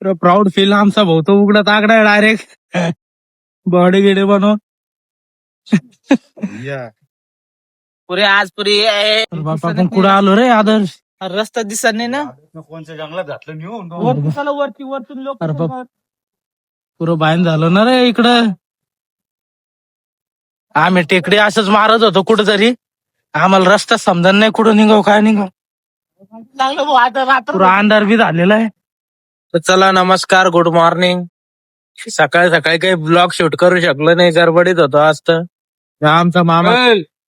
Proud feel आमचा भाऊ तो उघडा तागडा डायरेक्ट बॉडी गिडी बनव पुरे आज पुरी बापा आपण कुठं आलो रे आदर्श रस्ता दिसत नाही ना. कोणत्या जंगलात घातलं नेऊन वरती वरतून लोक अरे बाप पुरं बाहेर झालं ना रे इकडं. आम्ही टेकडी असंच मारत होतो कुठं तरी आम्हाला रस्ता समजा नाही कुठं निघाव काय निघाव लागलं भाऊ आता रात्र पुरा अंधार बी झालेला आहे. तर चला नमस्कार गुड मॉर्निंग. सकाळी सकाळी काही ब्लॉग शूट करू शकलो नाही गडबडीत होतो आज तर. आमचा मामा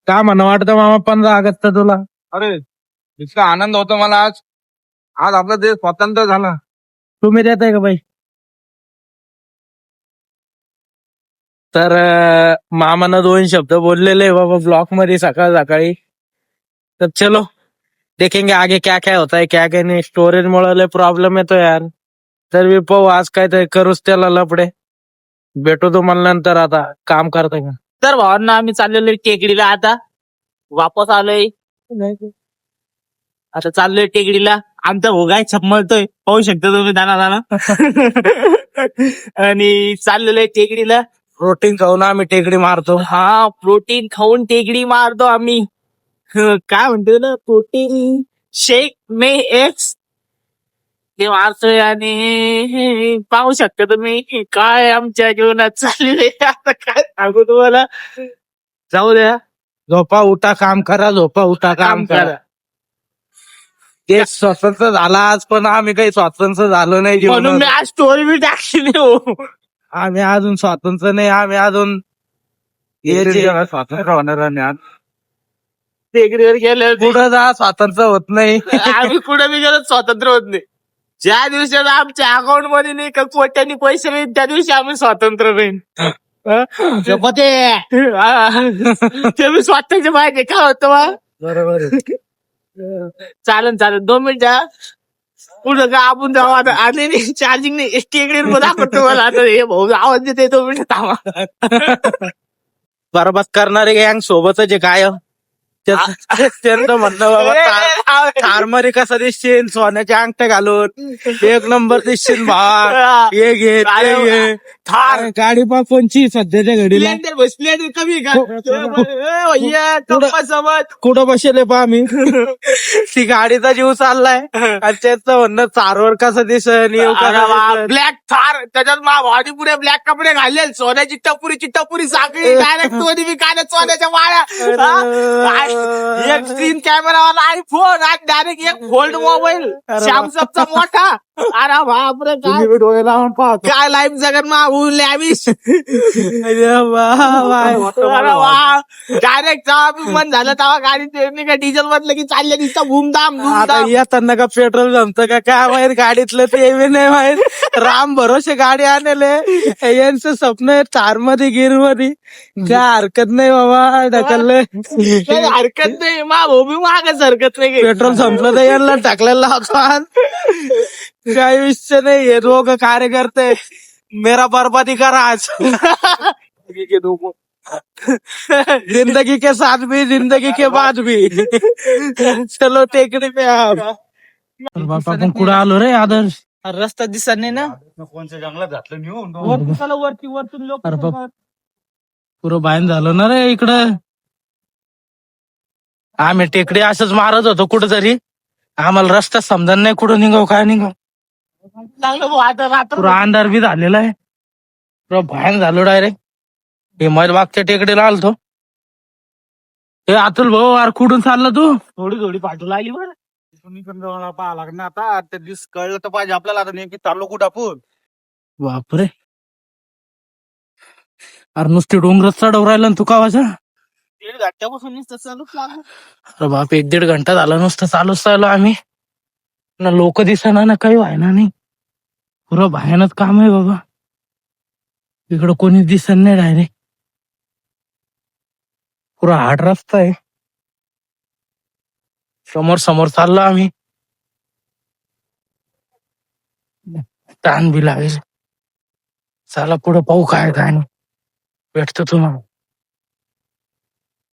काय म्हणा वाटतं मामा 15 ऑगस्ट तुला. अरे इतका आनंद होतो मला आज. आज आपला देश स्वतंत्र झाला. तुम्ही देताय का बाई. तर मामानं 2 शब्द बोललेले बाबा ब्लॉग मध्ये सकाळ सकाळी. तर चलो देखेंगे आगे क्या क्या होता है क्या क्या नाही. स्टोरेज मुळे प्रॉब्लेम येतो यार. तर मी पाहू आज काय ते करूच त्याला लपडे. भेटू तुम्हाला नंतर आता काम करता का. तर भावांना आम्ही चाललेलो टेकडीला आता वापस आलोय. आता चाललोय टेकडीला. आमचा भोगाय छपमळतोय पाहू शकता तुम्ही दाना दाना आणि चाललेलो आहे टेकडीला. प्रोटीन खाऊन आम्ही टेकडी मारतो. हा प्रोटीन खाऊन टेकडी मारतो आम्ही. काय म्हणतो ना प्रोटीन शेक मे एक्स ते मारतोय आणि पाहू शकता तुम्ही काय आमच्या जीवनात चाललेलं आहे. आता काय सांगू तुम्हाला. जाऊ द्या. झोपा उठा काम करा झोपा उठा काम करा. ते स्वतंत्र झाला आज पण आम्ही काही स्वतंत्र झालो नाही म्हणून मी जीवनात. आज स्टोरी बी टाकली नाही हो. आम्ही अजून स्वतंत्र नाही. आम्ही अजून स्वतंत्र होणार आणि आज टेकडीवर गेलो पुढं जा स्वातंत्र्य होत नाही. आम्ही कुठे बी गेलो स्वतंत्र होत नाही. ज्या दिवशी आमच्या अकाउंट मध्ये नाही का कोट्यानी पैसे नाही त्या दिवशी आम्ही स्वतंत्र राहीन. ते मी स्वतःच्या माहिती काय होतं बा. बरोबर चालन 2 मिनिटं पुढं का आपण जाऊ आता. आले नाही चार्जिंग नाही टेकडीवर दाखवतो मला आता. हे भाऊ आवाज देते 2 मिनिटं थांबा. बरबाद करणारे गँग सोबतच आहे काय. त्यांचं म्हणणं बाबा कारमारी कसा दिसशील सोन्याच्या अंगठ्या घालून 1 नंबर दिसशील भावा. हे घे ते घे. थार गाडी पा कोणची सध्याच्या घडीला स्प्लेंडर कमी का समज कुठं बसेल पा आम्ही. ती गाडीचा जीव चाललाय आणि त्याचं म्हणणं चारवर कसं दिसन ब्लॅक थार त्याच्यात बॉडी पुढे ब्लॅक कपडे घालेल सोन्याची टपुरी साखळी डायरेक्ट दोन्ही मी काय सोन्याच्या वाळ्या एक स्क्रीन कॅमेरावाला आयफोन आणि डायरेक्ट एक फोल्ड मोबाईल सॅमसंगचा मोठा. अरे बापरे काय डोळे लावून पाहतो काय लाईफ जगन मागून लॅविश. डायरेक्ट जेव्हा मन झालं तेव्हा गाडी का डिझेल मधलं की चालले दिसतं भूमधाम धूमधाम. येताना का पेट्रोल जमतं का काय माहित गाडीतलं ते बी नाही माहित. राम भरोसे गाडी आणले यांचं स्वप्न आहे थार मध्ये गिर मध्ये. काय हरकत नाही बाबा ढकलले काही हरकत नाही मा भाऊ बी मागच हरकत नाही. पेट्रोल संपलं तर यांना टाकलेला लावतो. काही विषय नाही हे दोघ कार्यकर्ते मेरा बर्बादी करा आज. जिंदगी के साथ भी जिंदगी के बाद भी. चलो टेकडी पे बापा आपण कुठं आलो रे आदर्श. रस्ता दिसत नाही ना. कोणत्या जंगलात घातलं नेऊन वरती वरतून लोक अरे बाप पुरं बाहेर झालं ना रे इकडं. आम्ही टेकडी असंच मारत होतो कुठं तरी आम्हाला रस्ता समजा नाही कुठं निघाव काय निघाव. लागलं भाऊ आता रात्र पुरा अंधार बी झालेला आहे. पुरा बाहेर झालो डायरेक्ट. हिमलबागच्या टेकडीला आलतो. हे अतुल भाऊ अरे कुठून चालला तू. थोडी पाठवू लागली बरं. मला पाहा लागणार आता. त्या दिवस कळलं तर पाहिजे आपल्याला आता नेमकी चाललो कुठं आपण. बापरे अरे नुसती डोंगरच चढव राहिला तू कावाचा. 1.5 घंट्यापासून नुसतं चालूच लागलं. अरे बाप 1-1.5 घंटा झाला नुसतं चालूच चालू आम्ही. ना लोक दिसना ना काही व्हायना नाही. पुरं भयानक काम आहे बाबा. इकडं कोणी दिसत नाही डायरेक्ट. पुरा हार्ड रस्ता आहे. समोर चाललो आम्ही. ताण बी लागेल. चला पुढे पाहू काय काय नाही भेटतो तुम्हाला.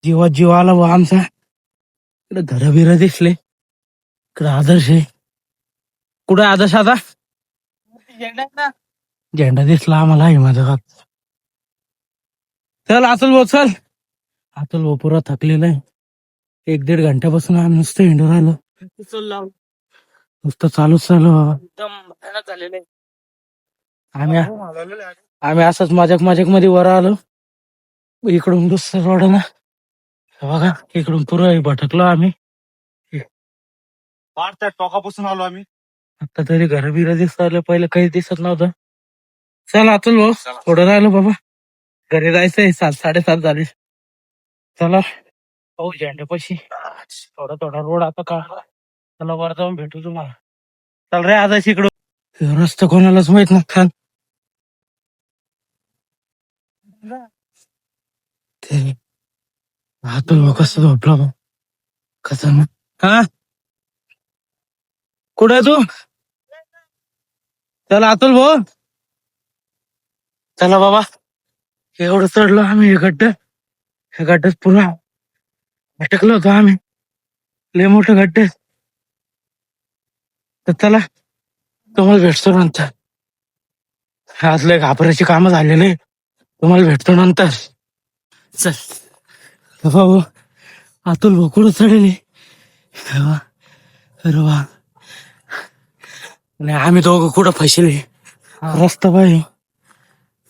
जीव आला बा आमचा. इकडे घर बिर दिसले. इकडे आदर्श आहे. कुठे आदर्श आता झेंडा दिसला आम्हाला आहे माझ्या हात. चल अतुल भाऊ चल. अतुल भाऊ पुरा थकलेला आहे. 1-1.5 घंट्यापासून आम्ही नुसतं हिंडून राहिलो. नुसतं चालूच चालू बाबा. आम्ही असंच माझ्याक मध्ये वर आलो. इकडून दुसरं रोड ना बघा, इकडून पुरं भटकलो आम्ही. पार त्या टोकापासून आलो आम्ही. आता तरी घर बिर दिसत पहिले काहीच दिसत नव्हतं. चल अतुल भाऊ थोडं राहिलो बाबा, घरी जायचंय. 7-7:30 झाले. चला पाहू झेंड्यापाशी थोडा थोडा रोड आता का. चला वर जाऊन भेटू तुम्हाला. चल रे आजच इकडं रस्ता कोणालाच माहित नसतात. अतुल भाऊ कसं झोपला भाऊ कसं ना. हा कुठे आहे तू. चला अतुल भाऊ चला बाबा. एवढं चढलो आम्ही हे गड्ड्यात पुन्हा भटकलो होतो आम्ही. लय मोठे गड्डे. तर चला तुम्हाला भेटतो नंतर. आज लय घाबरायची कामं झालेले. तुम्हाला भेटतो नंतर. चल भाऊ अतुल भाऊ कुठं चढेल. अरे वा. नाही आम्ही दोघं कुठं फसले. रस्ता पाहिजे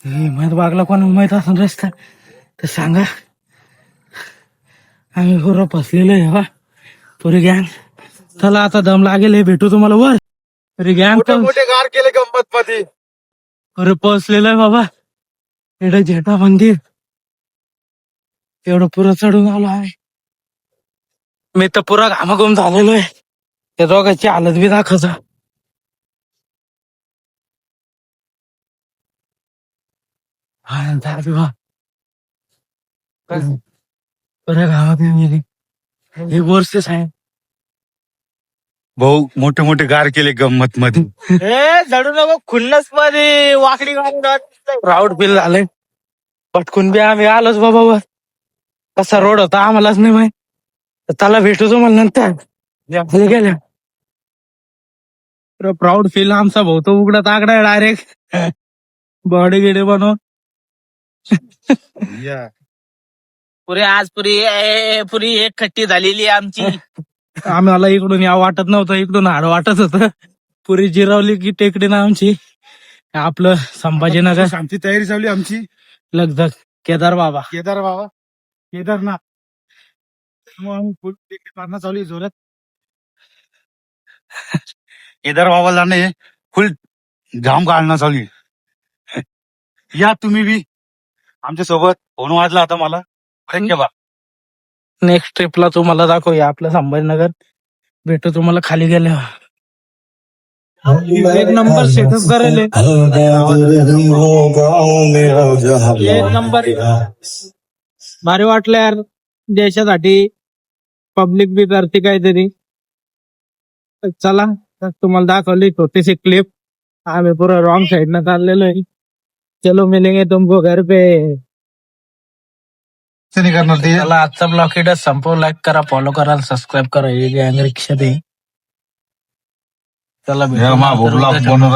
माहित बागला कोणाला माहित असेल रस्ता तर सांगा. आम्ही पुरं फसलेलो आहे बा पुरी गॅंग. चला आता दम लागेल. भेटू तुम्हाला वर. पुरी गॅंग मोठे गार केले गंमत मध्ये. पुरे पोचलेलं आहे बाबा. एवढं झेटा मंदिर एवढं पुरं चढून आलो आहे. मी तर पुरा घामाघूम झालेलो आहे. त्या दोघांची हालत बी दाखवतो. पुऱ्या गावात गेली. एक वर्ष आहे. भाऊ मोठे मोठे गार केले गंमत मध्ये. जडू नको खुन्नस मध्ये वाकडी प्राऊड फील झालंय. पटकून बी आम्ही आलोच बाबा वर. कसा रोड होता आम्हालाच नाही माहित. त्याला भेटू तुम्हाला नंतर. गेल्या प्राऊड फील. आमचा भाऊ तो उघडा तागडा डायरेक्ट बॉडी गिडे बनवून. पुरी एक खट्टी झालेली आमची. आम्हाला इकडून या वाटत नव्हतं. इकडून हाड वाटत होतं. पुरी जिरावली की टेकडी ना आमची. आपलं संभाजीनगर. आमची तयारी चालली आमची. लगधग केदार बाबा. केदारनाथ मग आम्ही फुल टेकडी मारणं चालू आहे जोरात. केदार बाबाला जाणे फुल जाम काढणं चालू आहे. या तुम्ही बी आमच्या सोबत. फोन वाजला आता मला. धन्यवाद. नेक्स्ट ट्रिपला तुम्हाला दाखवूया आपलं संभाजीनगर. भेटू तुम्हाला खाली गेल्या. एक नंबर सेटअप करेल. एक नंबर भारी वाटलं यार. देशासाठी पब्लिक बी करते काहीतरी. चला तुम्हाला दाखवली छोटीशी क्लिप. आम्ही पुरा रॉंग साइड न चाललेलो आहे. चलो मिलेंगे तुमको घर पे. नाही करणार ते. चला आजचा ब्लॉग इथं संपव. लाईक करा, फॉलो करा, सबस्क्राईब करा. हे गँग रिक्षा दे. चला भेटू. ब्लॉग बनवणार.